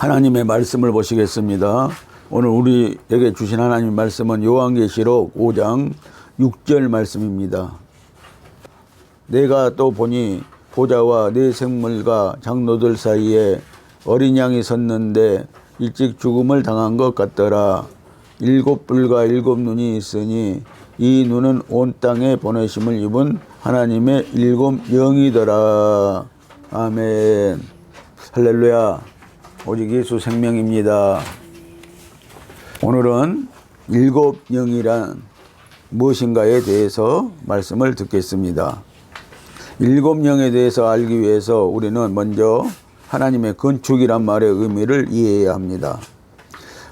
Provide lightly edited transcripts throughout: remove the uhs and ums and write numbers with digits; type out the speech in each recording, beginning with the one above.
하나님의 말씀을 보시겠습니다. 오늘 우리에게 주신 하나님의 말씀은 요한계시록 5장 6절 말씀입니다. 내가 또 보니 보좌와 네 생물과 장로들 사이에 어린 양이 섰는데 일찍 죽음을 당한 것 같더라. 7뿔과 7눈이 있으니 이 눈은 온 땅에 보내심을 입은 하나님의 7영이더라. 아멘. 할렐루야. 오직 예수 생명입니다. 오늘은 7영이란 무엇인가에 대해서 말씀을 듣겠습니다. 7영에 대해서 알기 위해서 우리는 먼저 하나님의 건축이란 말의 의미를 이해해야 합니다.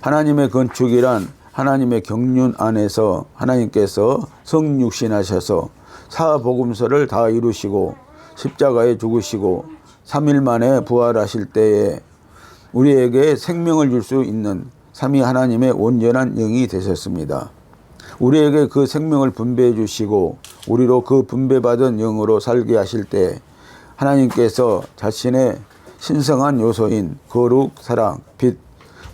하나님의 건축이란 하나님의 경륜 안에서 하나님께서 성육신하셔서 사복음서를 다 이루시고 십자가에 죽으시고 3일 만에 부활하실 때에 우리에게 생명을 줄 수 있는 삼위 하나님의 온전한 영이 되셨습니다. 우리에게 그 생명을 분배해 주시고 우리로 그 분배받은 영으로 살게 하실 때 하나님께서 자신의 신성한 요소인 거룩, 사랑, 빛,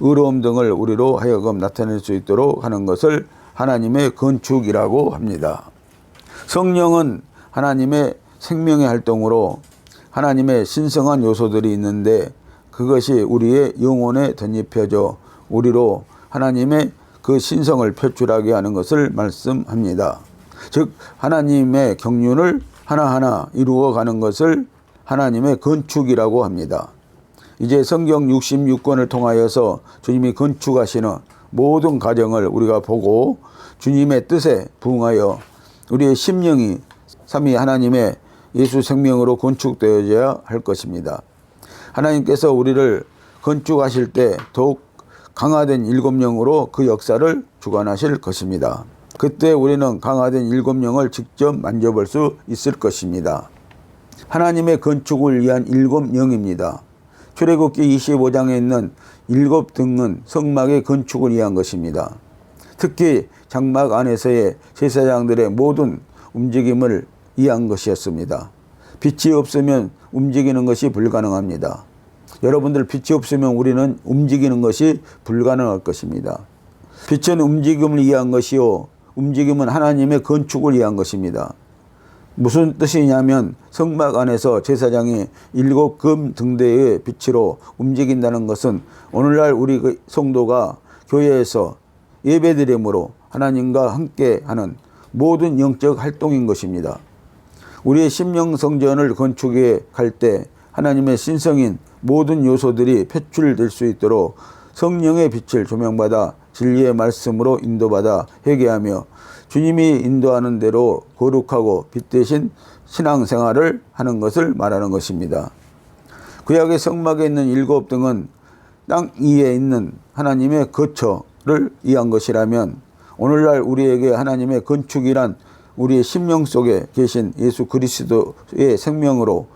의로움 등을 우리로 하여금 나타낼 수 있도록 하는 것을 하나님의 건축이라고 합니다. 성령은 하나님의 생명의 활동으로 하나님의 신성한 요소들이 있는데 그것이 우리의 영혼에 덧입혀져 우리로 하나님의 그 신성을 표출하게 하는 것을 말씀합니다. 즉 하나님의 경륜을 하나하나 이루어가는 것을 하나님의 건축이라고 합니다. 이제 성경 66권을 통하여서 주님이 건축하시는 모든 과정을 우리가 보고 주님의 뜻에 부응하여 우리의 심령이 삼위 하나님의 예수 생명으로 건축되어져야 할 것입니다. 하나님께서 우리를 건축하실 때 더욱 강화된 7영으로 그 역사를 주관하실 것입니다. 그때 우리는 강화된 7영을 직접 만져볼 수 있을 것입니다. 하나님의 건축을 위한 7영입니다. 출애굽기 25장에 있는 7등은 성막의 건축을 위한 것입니다. 특히 장막 안에서의 제사장들의 모든 움직임을 위한 것이었습니다. 빛이 없으면 움직이는 것이 불가능합니다. 여러분들 빛이 없으면 우리는 움직이는 것이 불가능할 것입니다. 빛은 움직임을 위한 것이요 움직임은 하나님의 건축을 위한 것입니다. 무슨 뜻이냐면 성막 안에서 제사장이 7금 등대의 빛으로 움직인다는 것은 오늘날 우리 성도가 교회에서 예배드림으로 하나님과 함께하는 모든 영적 활동인 것입니다. 우리의 심령 성전을 건축해 갈 때 하나님의 신성인 모든 요소들이 표출될 수 있도록 성령의 빛을 조명받아 진리의 말씀으로 인도받아 회개하며 주님이 인도하는 대로 거룩하고 빛대신 신앙생활을 하는 것을 말하는 것입니다. 구약의 성막에 있는 7등은 땅 위에 있는 하나님의 거처를 위한 것이라면 오늘날 우리에게 하나님의 건축이란 우리의 심령 속에 계신 예수 그리스도의 생명으로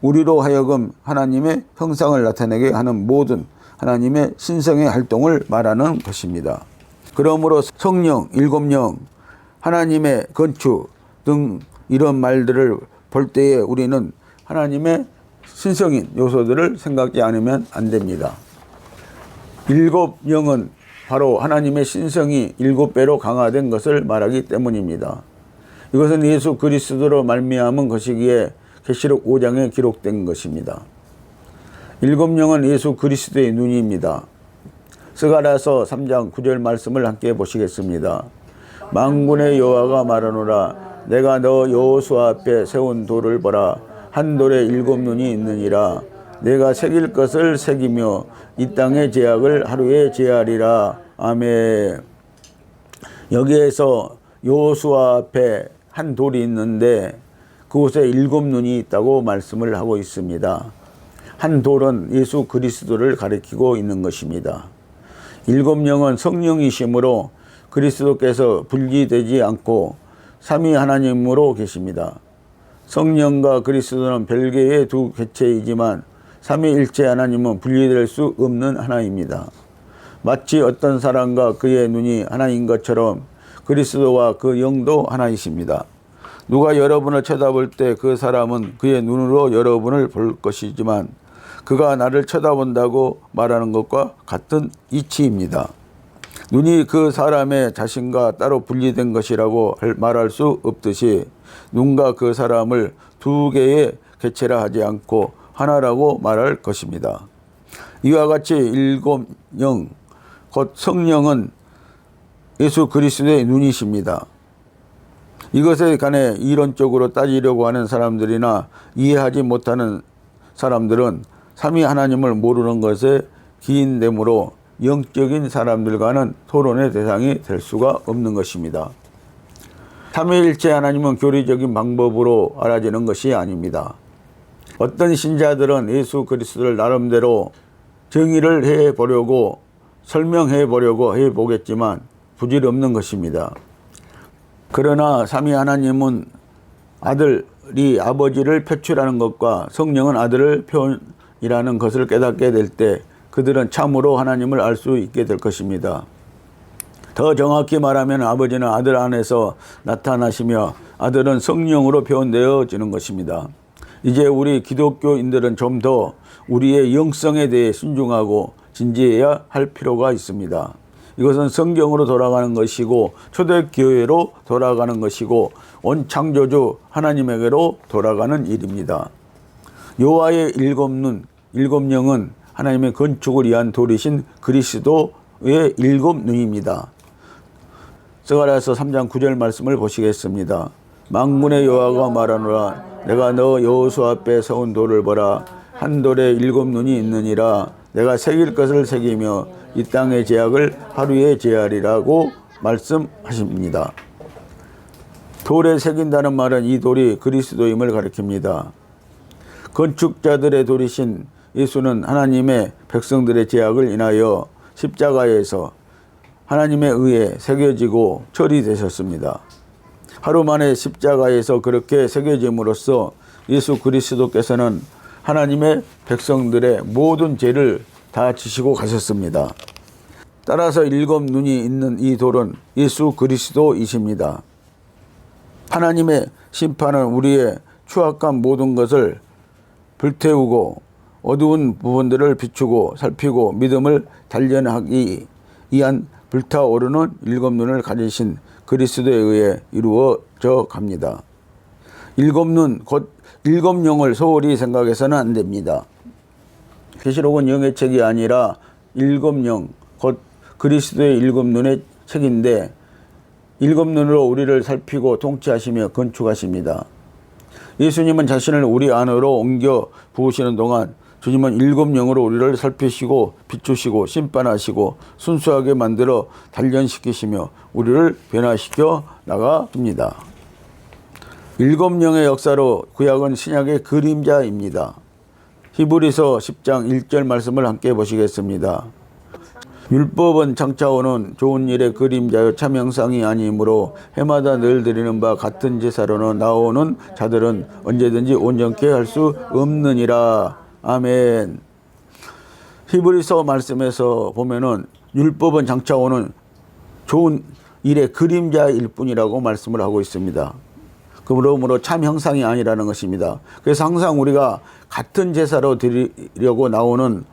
우리로 하여금 하나님의 형상을 나타내게 하는 모든 하나님의 신성의 활동을 말하는 것입니다. 그러므로 성령, 7영, 하나님의 건축 등 이런 말들을 볼 때에 우리는 하나님의 신성인 요소들을 생각지 않으면 안 됩니다. 7영은 바로 하나님의 신성이 7배로 강화된 것을 말하기 때문입니다. 이것은 예수 그리스도로 말미암은 것이기에 계시록 5장에 기록된 것입니다. 7영은 예수 그리스도의 눈입니다. 스가랴서 3장 9절 말씀을 함께 보시겠습니다. 만군의 여호와가 말하노라 내가 너 여호수아 앞에 세운 돌을 보라 한 돌에 7눈이 있느니라 내가 새길 것을 새기며 이 땅의 죄악을 하루에 제하리라. 아멘. 여기에서 여호수아 앞에 한 돌이 있는데 그곳에 7눈이 있다고 말씀을 하고 있습니다. 한 돌은 예수 그리스도를 가리키고 있는 것입니다. 7영은 성령이심으로 그리스도께서 분리되지 않고 삼위 하나님으로 계십니다. 성령과 그리스도는 별개의 두 객체이지만 삼위일체 하나님은 분리될 수 없는 하나입니다. 마치 어떤 사람과 그의 눈이 하나인 것처럼 그리스도와 그 영도 하나이십니다. 누가 여러분을 쳐다볼 때 그 사람은 그의 눈으로 여러분을 볼 것이지만 그가 나를 쳐다본다고 말하는 것과 같은 이치입니다. 눈이 그 사람의 자신과 따로 분리된 것이라고 말할 수 없듯이 눈과 그 사람을 두 개의 개체라 하지 않고 하나라고 말할 것입니다. 이와 같이 일곱 영, 곧 성령은 예수 그리스도의 눈이십니다. 이것에 관해 이론적으로 따지려고 하는 사람들이나 이해하지 못하는 사람들은 삼위 하나님을 모르는 것에 기인되므로 영적인 사람들과는 토론의 대상이 될 수가 없는 것입니다. 삼위일체 하나님은 교리적인 방법으로 알아지는 것이 아닙니다. 어떤 신자들은 예수 그리스도를 나름대로 정의를 해보려고 설명해 보려고 해보겠지만 부질없는 것입니다. 그러나 삼위 하나님은 아들이 아버지를 표출하는 것과 성령은 아들을 표현이라는 것을 깨닫게 될 때 그들은 참으로 하나님을 알 수 있게 될 것입니다. 더 정확히 말하면 아버지는 아들 안에서 나타나시며 아들은 성령으로 표현되어지는 것입니다. 이제 우리 기독교인들은 좀 더 우리의 영성에 대해 신중하고 진지해야 할 필요가 있습니다. 이것은 성경으로 돌아가는 것이고 초대교회로 돌아가는 것이고 온 창조주 하나님에게로 돌아가는 일입니다. 여호와의 일곱 눈, 일곱 영은 하나님의 건축을 위한 돌이신 그리스도의 일곱 눈입니다. 스가랴서 3장 9절 말씀을 보시겠습니다. 만군의 여호와가 말하노라 내가 너 여호수아 앞에 세운 돌을 보라 한 돌에 일곱 눈이 있느니라 내가 새길 것을 새기며 이 땅의 제약을 하루에 제하리라고 말씀하십니다. 돌에 새긴다는 말은 이 돌이 그리스도임을 가리킵니다. 건축자들의 돌이신 예수는 하나님의 백성들의 제약을 인하여 십자가에서 하나님에 의해 새겨지고 처리되셨습니다. 하루 만에 십자가에서 그렇게 새겨짐으로써 예수 그리스도께서는 하나님의 백성들의 모든 죄를 다 지시고 가셨습니다. 따라서 일곱 눈이 있는 이 돌은 예수 그리스도이십니다. 하나님의 심판은 우리의 추악한 모든 것을 불태우고 어두운 부분들을 비추고 살피고 믿음을 단련하기 위한 불타오르는 일곱 눈을 가지신 그리스도에 의해 이루어져 갑니다. 일곱 눈, 곧 일곱 영을 소홀히 생각해서는 안 됩니다. 계시록은 영의 책이 아니라 일곱 영, 곧 그리스도의 일곱 눈의 책인데 일곱 눈으로 우리를 살피고 통치하시며 건축하십니다. 예수님은 자신을 우리 안으로 옮겨 부으시는 동안 주님은 일곱 영으로 우리를 살피시고 비추시고 심판하시고 순수하게 만들어 단련시키시며 우리를 변화시켜 나가십니다. 일곱 영의 역사로 구약은 신약의 그림자입니다. 히브리서 10장 1절 말씀을 함께 보시겠습니다. 율법은 장차오는 좋은 일의 그림자요 참 형상이 아니므로 해마다 늘 드리는 바 같은 제사로는 나오는 자들은 언제든지 온전케 할 수 없느니라. 아멘. 히브리서 말씀에서 보면은 율법은 장차오는 좋은 일의 그림자일 뿐이라고 말씀을 하고 있습니다. 그러므로 참 형상이 아니라는 것입니다. 그래서 항상 우리가 같은 제사로 드리려고 나오는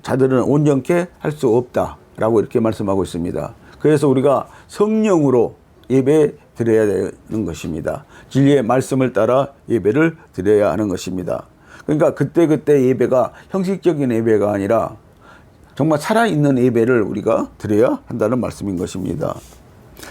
자들은 온전케 할 수 없다라고 이렇게 말씀하고 있습니다. 그래서 우리가 성령으로 예배 드려야 되는 것입니다. 진리의 말씀을 따라 예배를 드려야 하는 것입니다. 그러니까 그때그때 예배가 형식적인 예배가 아니라 정말 살아있는 예배를 우리가 드려야 한다는 말씀인 것입니다.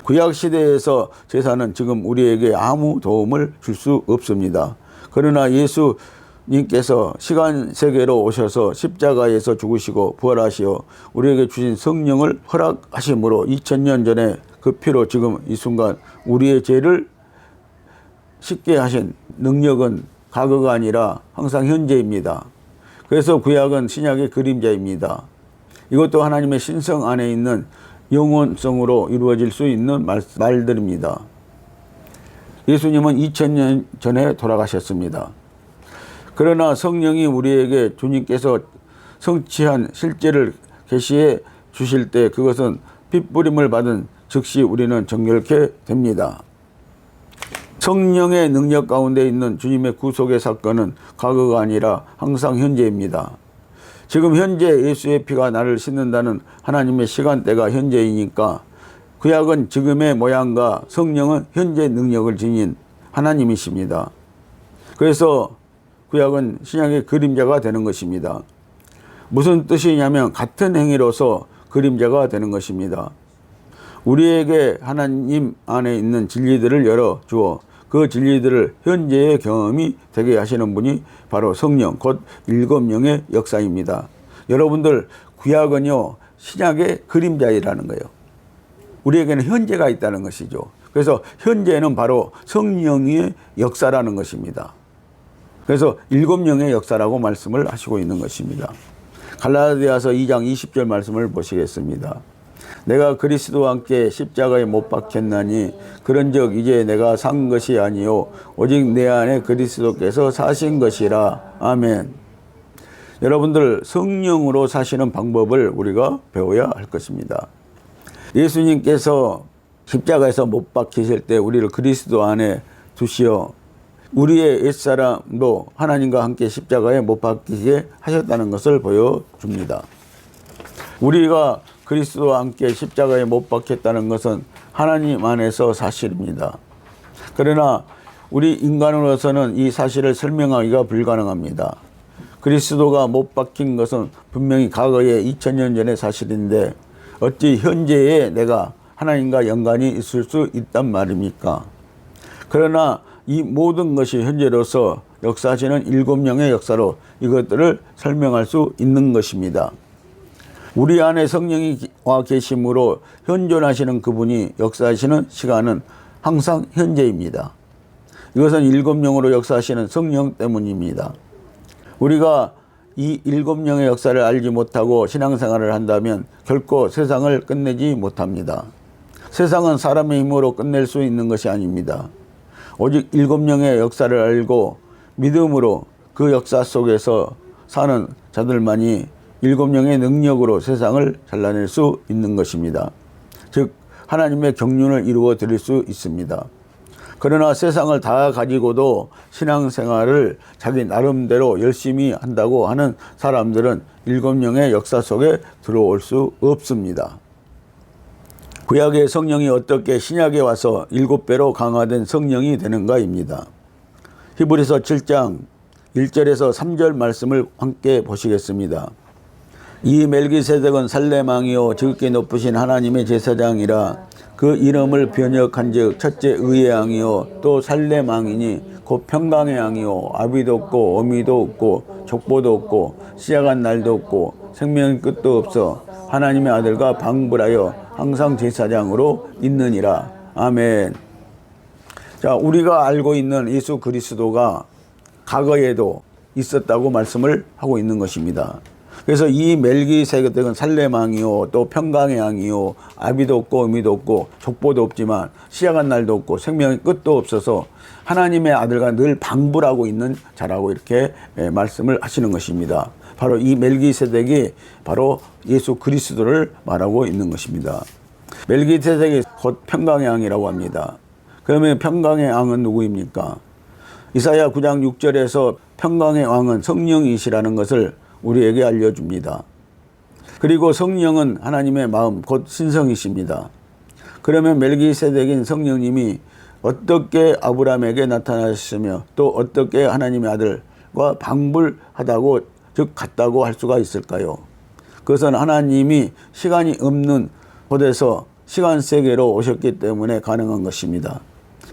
구약시대에서 제사는 지금 우리에게 아무 도움을 줄 수 없습니다. 그러나 예수님께서 시간 세계로 오셔서 십자가에서 죽으시고 부활하시어 우리에게 주신 성령을 허락하심으로 2000년 전에 그 피로 지금 이 순간 우리의 죄를 씻게 하신 능력은 과거가 아니라 항상 현재입니다. 그래서 구약은 신약의 그림자입니다. 이것도 하나님의 신성 안에 있는 영원성으로 이루어질 수 있는 말들입니다. 예수님은 2000년 전에 돌아가셨습니다. 그러나 성령이 우리에게 주님께서 성취한 실제를 계시해 주실 때 그것은 핏부림을 받은 즉시 우리는 정결케 됩니다. 성령의 능력 가운데 있는 주님의 구속의 사건은 과거가 아니라 항상 현재입니다. 지금 현재 예수의 피가 나를 씻는다는 하나님의 시간대가 현재이니까 구약은 지금의 모양과 성령은 현재 능력을 지닌 하나님이십니다. 그래서 구약은 신약의 그림자가 되는 것입니다. 무슨 뜻이냐면 같은 행위로서 그림자가 되는 것입니다. 우리에게 하나님 안에 있는 진리들을 열어주어 그 진리들을 현재의 경험이 되게 하시는 분이 바로 성령, 곧 일곱 영의 역사입니다. 여러분들, 구약은요, 신약의 그림자이라는 거예요. 우리에게는 현재가 있다는 것이죠. 그래서 현재는 바로 성령의 역사라는 것입니다. 그래서 일곱 영의 역사라고 말씀을 하시고 있는 것입니다. 갈라디아서 2장 20절 말씀을 보시겠습니다. 내가 그리스도와 함께 십자가에 못 박혔나니 그런즉 이제 내가 산 것이 아니요 오직 내 안에 그리스도께서 사신 것이라. 아멘. 여러분들, 성령으로 사시는 방법을 우리가 배워야 할 것입니다. 예수님께서 십자가에서 못 박히실 때 우리를 그리스도 안에 두시어 우리의 옛사람도 하나님과 함께 십자가에 못 박히게 하셨다는 것을 보여줍니다. 우리가 그리스도와 함께 십자가에 못 박혔다는 것은 하나님 안에서 사실입니다. 그러나 우리 인간으로서는 이 사실을 설명하기가 불가능합니다. 그리스도가 못 박힌 것은 분명히 과거에 2000년 전의 사실인데 어찌 현재에 내가 하나님과 연관이 있을 수 있단 말입니까? 그러나 이 모든 것이 현재로서 역사하시는 일곱 영의 역사로 이것들을 설명할 수 있는 것입니다. 우리 안에 성령이 와 계심으로 현존하시는 그분이 역사하시는 시간은 항상 현재입니다. 이것은 일곱 영으로 역사하시는 성령 때문입니다. 우리가 이 일곱 영의 역사를 알지 못하고 신앙생활을 한다면 결코 세상을 끝내지 못합니다. 세상은 사람의 힘으로 끝낼 수 있는 것이 아닙니다. 오직 일곱 영의 역사를 알고 믿음으로 그 역사 속에서 사는 자들만이 일곱 영의 능력으로 세상을 잘라낼 수 있는 것입니다. 즉 하나님의 경륜을 이루어 드릴 수 있습니다. 그러나 세상을 다 가지고도 신앙생활을 자기 나름대로 열심히 한다고 하는 사람들은 일곱 영의 역사 속에 들어올 수 없습니다. 구약의 성령이 어떻게 신약에 와서 7배로 강화된 성령이 되는가입니다. 히브리서 7장 1절에서 3절 말씀을 함께 보시겠습니다. 이 멜기세덱은 살렘왕이요 지극히 높으신 하나님의 제사장이라. 그 이름을 변역한즉 첫째 의의 왕이요 또 살렘왕이니 곧 평강의 왕이요 아비도 없고 어미도 없고 족보도 없고 시작한 날도 없고 생명의 끝도 없어 하나님의 아들과 방불하여 항상 제사장으로 있느니라. 아멘. 자, 우리가 알고 있는 예수 그리스도가 과거에도 있었다고 말씀을 하고 있는 것입니다. 그래서 이 멜기세덱은 살렘 왕이요 또 평강의 왕이요 아비도 없고 어미도 없고 족보도 없지만 시작한 날도 없고 생명의 끝도 없어서 하나님의 아들과 늘 방불하고 있는 자라고 이렇게 말씀을 하시는 것입니다. 바로 이 멜기세덱이 바로 예수 그리스도를 말하고 있는 것입니다. 멜기세덱이 곧 평강의 왕이라고 합니다. 그러면 평강의 왕은 누구입니까? 이사야 9장 6절에서 평강의 왕은 성령이시라는 것을 우리에게 알려줍니다. 그리고 성령은 하나님의 마음 곧 신성이십니다. 그러면 멜기세덱인 성령님이 어떻게 아브라함에게 나타나셨으며 또 어떻게 하나님의 아들과 방불하다고 즉 같다고 할 수가 있을까요? 그것은 하나님이 시간이 없는 곳에서 시간 세계로 오셨기 때문에 가능한 것입니다.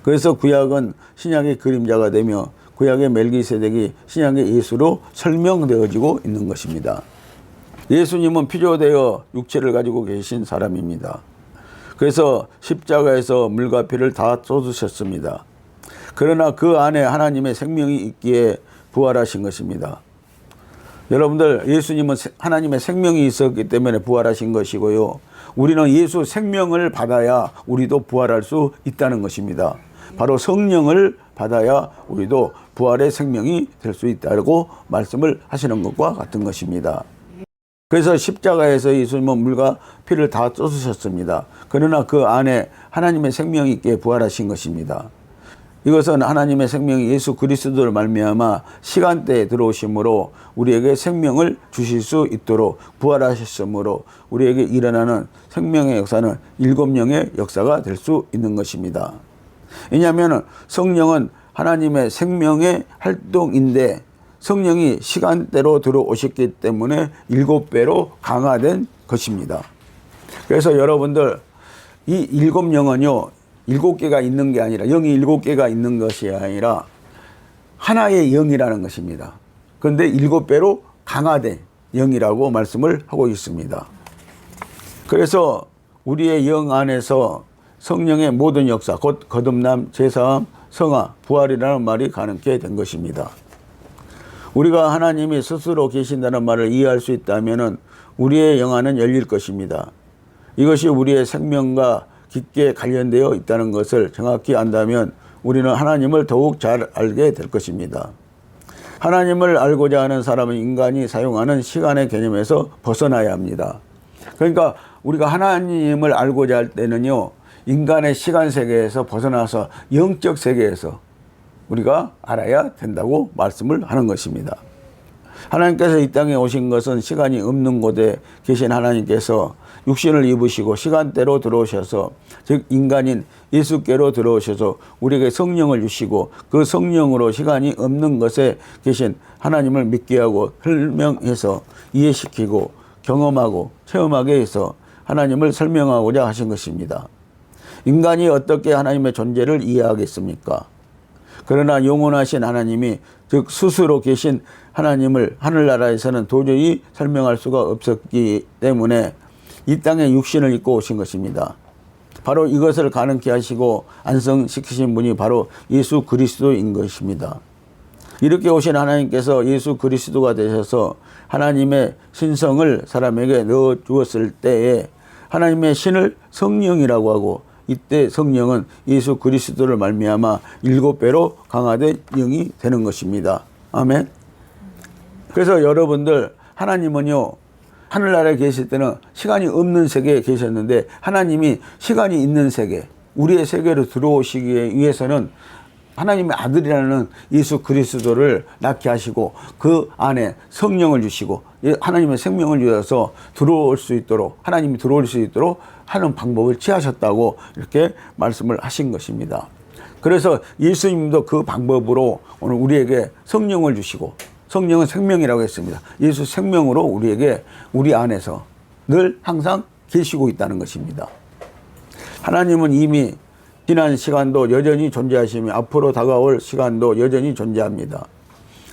그래서 구약은 신약의 그림자가 되며 구약의 멜기세덱이 신약의 예수로 설명되어지고 있는 것입니다. 예수님은 피조되어 육체를 가지고 계신 사람입니다. 그래서 십자가에서 물과 피를 다 쏟으셨습니다. 그러나 그 안에 하나님의 생명이 있기에 부활하신 것입니다. 여러분들, 예수님은 하나님의 생명이 있었기 때문에 부활하신 것이고요. 우리는 예수 생명을 받아야 우리도 부활할 수 있다는 것입니다. 바로 성령을 받아야 우리도 부활의 생명이 될 수 있다고 말씀을 하시는 것과 같은 것입니다. 그래서 십자가에서 예수님은 물과 피를 다 쏟으셨습니다. 그러나 그 안에 하나님의 생명이 있게 부활하신 것입니다. 이것은 하나님의 생명이 예수 그리스도를 말미암아 시간대에 들어오심으로 우리에게 생명을 주실 수 있도록 부활하셨으므로 우리에게 일어나는 생명의 역사는 7영의 역사가 될 수 있는 것입니다. 왜냐하면 성령은 하나님의 생명의 활동인데 성령이 시간대로 들어오셨기 때문에 7배로 강화된 것입니다. 그래서 여러분들 이 7영은요 7개가 있는 게 아니라 영이 7개가 있는 것이 아니라 하나의 영이라는 것입니다. 그런데 7배로 강화된 영이라고 말씀을 하고 있습니다. 그래서 우리의 영 안에서 성령의 모든 역사, 곧 거듭남, 재사함, 성화, 부활이라는 말이 가능케 된 것입니다. 우리가 하나님이 스스로 계신다는 말을 이해할 수 있다면 우리의 영 안은 열릴 것입니다. 이것이 우리의 생명과 깊게 관련되어 있다는 것을 정확히 안다면 우리는 하나님을 더욱 잘 알게 될 것입니다. 하나님을 알고자 하는 사람은 인간이 사용하는 시간의 개념에서 벗어나야 합니다. 그러니까 우리가 하나님을 알고자 할 때는요, 인간의 시간 세계에서 벗어나서 영적 세계에서 우리가 알아야 된다고 말씀을 하는 것입니다. 하나님께서 이 땅에 오신 것은 시간이 없는 곳에 계신 하나님께서 육신을 입으시고 시간대로 들어오셔서, 즉 인간인 예수께로 들어오셔서 우리에게 성령을 주시고 그 성령으로 시간이 없는 것에 계신 하나님을 믿게 하고 설명해서 이해시키고 경험하고 체험하게 해서 하나님을 설명하고자 하신 것입니다. 인간이 어떻게 하나님의 존재를 이해하겠습니까? 그러나 영원하신 하나님이, 즉 스스로 계신 하나님을 하늘나라에서는 도저히 설명할 수가 없었기 때문에 이 땅에 육신을 입고 오신 것입니다. 바로 이것을 가능케 하시고 안성시키신 분이 바로 예수 그리스도인 것입니다. 이렇게 오신 하나님께서 예수 그리스도가 되셔서 하나님의 신성을 사람에게 넣어 주었을 때에 하나님의 신을 성령이라고 하고, 이때 성령은 예수 그리스도를 말미암아 7배로 강화된 영이 되는 것입니다. 아멘. 그래서 여러분들, 하나님은요 하늘나라에 계실 때는 시간이 없는 세계에 계셨는데 하나님이 시간이 있는 세계, 우리의 세계로 들어오시기 위해서는 하나님의 아들이라는 예수 그리스도를 낳게 하시고 그 안에 성령을 주시고 하나님의 생명을 주셔서 들어올 수 있도록, 하나님이 들어올 수 있도록 하는 방법을 취하셨다고 이렇게 말씀을 하신 것입니다. 그래서 예수님도 그 방법으로 오늘 우리에게 성령을 주시고, 성령은 생명이라고 했습니다. 예수 생명으로 우리에게 우리 안에서 늘 항상 계시고 있다는 것입니다. 하나님은 이미 지난 시간도 여전히 존재하시며 앞으로 다가올 시간도 여전히 존재합니다.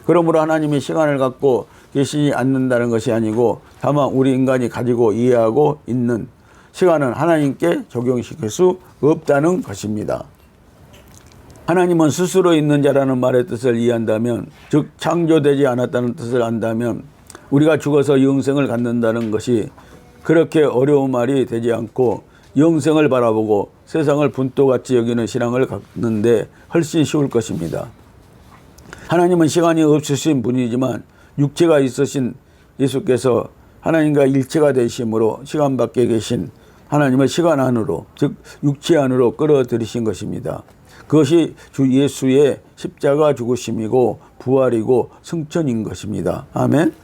그러므로 하나님이 시간을 갖고 계시지 않는다는 것이 아니고 다만 우리 인간이 가지고 이해하고 있는 시간은 하나님께 적용시킬 수 없다는 것입니다. 하나님은 스스로 있는 자라는 말의 뜻을 이해한다면, 즉 창조되지 않았다는 뜻을 안다면 우리가 죽어서 영생을 갖는다는 것이 그렇게 어려운 말이 되지 않고 영생을 바라보고 세상을 분토같이 여기는 신앙을 갖는데 훨씬 쉬울 것입니다. 하나님은 시간이 없으신 분이지만 육체가 있으신 예수께서 하나님과 일체가 되심으로 시간 밖에 계신 하나님을 시간 안으로, 즉 육체 안으로 끌어들이신 것입니다. 그것이 주 예수의 십자가 죽으심이고 부활이고 승천인 것입니다. 아멘.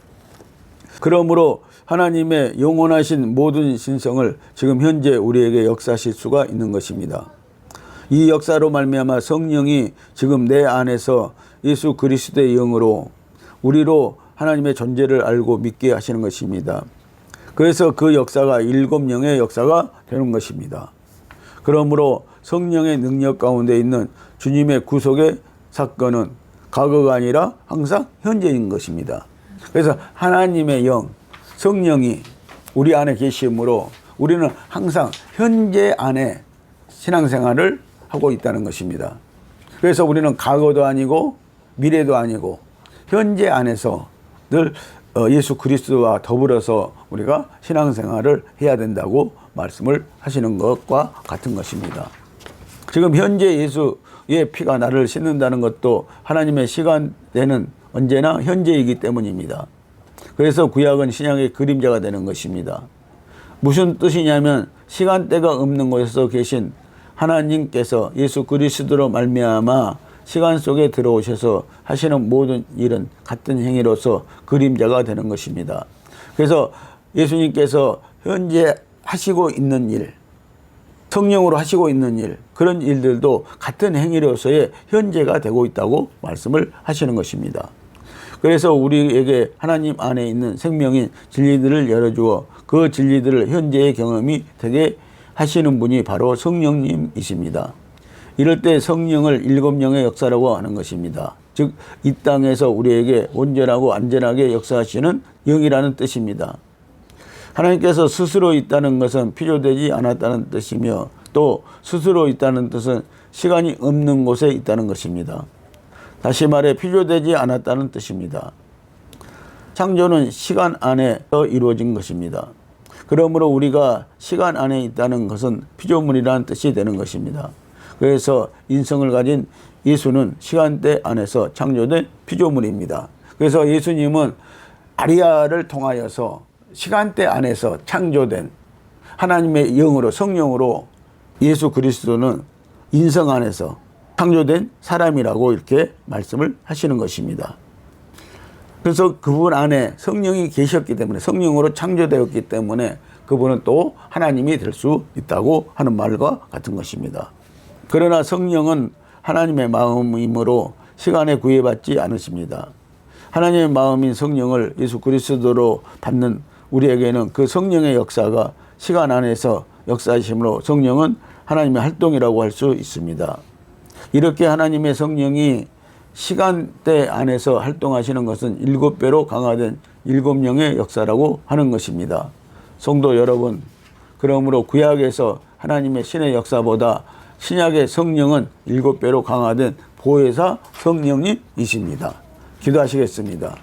그러므로 하나님의 영원하신 모든 신성을 지금 현재 우리에게 역사하실 수가 있는 것입니다. 이 역사로 말미암아 성령이 지금 내 안에서 예수 그리스도의 영으로 우리로 하나님의 존재를 알고 믿게 하시는 것입니다. 그래서 그 역사가 7영의 역사가 되는 것입니다. 그러므로 성령의 능력 가운데 있는 주님의 구속의 사건은 과거가 아니라 항상 현재인 것입니다. 그래서 하나님의 영, 성령이 우리 안에 계심으로 우리는 항상 현재 안에 신앙생활을 하고 있다는 것입니다. 그래서 우리는 과거도 아니고 미래도 아니고 현재 안에서 늘 예수 그리스도와 더불어서 우리가 신앙생활을 해야 된다고 말씀을 하시는 것과 같은 것입니다. 지금 현재 예수의 피가 나를 씻는다는 것도 하나님의 시간대는 언제나 현재이기 때문입니다. 그래서 구약은 신약의 그림자가 되는 것입니다. 무슨 뜻이냐면 시간대가 없는 곳에서 계신 하나님께서 예수 그리스도로 말미암아 시간 속에 들어오셔서 하시는 모든 일은 같은 행위로서 그림자가 되는 것입니다. 그래서 예수님께서 현재 하시고 있는 일, 성령으로 하시고 있는 일, 그런 일들도 같은 행위로서의 현재가 되고 있다고 말씀을 하시는 것입니다. 그래서 우리에게 하나님 안에 있는 생명인 진리들을 열어주어 그 진리들을 현재의 경험이 되게 하시는 분이 바로 성령님이십니다. 이럴 때 성령을 일곱 영의 역사라고 하는 것입니다. 즉, 이 땅에서 우리에게 온전하고 안전하게 역사하시는 영이라는 뜻입니다. 하나님께서 스스로 있다는 것은 필요되지 않았다는 뜻이며 또 스스로 있다는 뜻은 시간이 없는 곳에 있다는 것입니다. 다시 말해 필요되지 않았다는 뜻입니다. 창조는 시간 안에서 이루어진 것입니다. 그러므로 우리가 시간 안에 있다는 것은 피조물이라는 뜻이 되는 것입니다. 그래서 인성을 가진 예수는 시간대 안에서 창조된 피조물입니다. 그래서 예수님은 마리아를 통하여서 시간대 안에서 창조된 하나님의 영으로 성령으로 예수 그리스도는 인성 안에서 창조된 사람이라고 이렇게 말씀을 하시는 것입니다. 그래서 그분 안에 성령이 계셨기 때문에 성령으로 창조되었기 때문에 그분은 또 하나님이 될 수 있다고 하는 말과 같은 것입니다. 그러나 성령은 하나님의 마음이므로 시간에 구애받지 않으십니다. 하나님의 마음인 성령을 예수 그리스도로 받는 우리에게는 그 성령의 역사가 시간 안에서 역사하심으로 성령은 하나님의 활동이라고 할 수 있습니다. 이렇게 하나님의 성령이 시간대 안에서 활동하시는 것은 7배로 강화된 7영의 역사라고 하는 것입니다. 성도 여러분, 그러므로 구약에서 하나님의 신의 역사보다 신약의 성령은 7배로 강화된 보혜사 성령님이십니다. 기도하시겠습니다.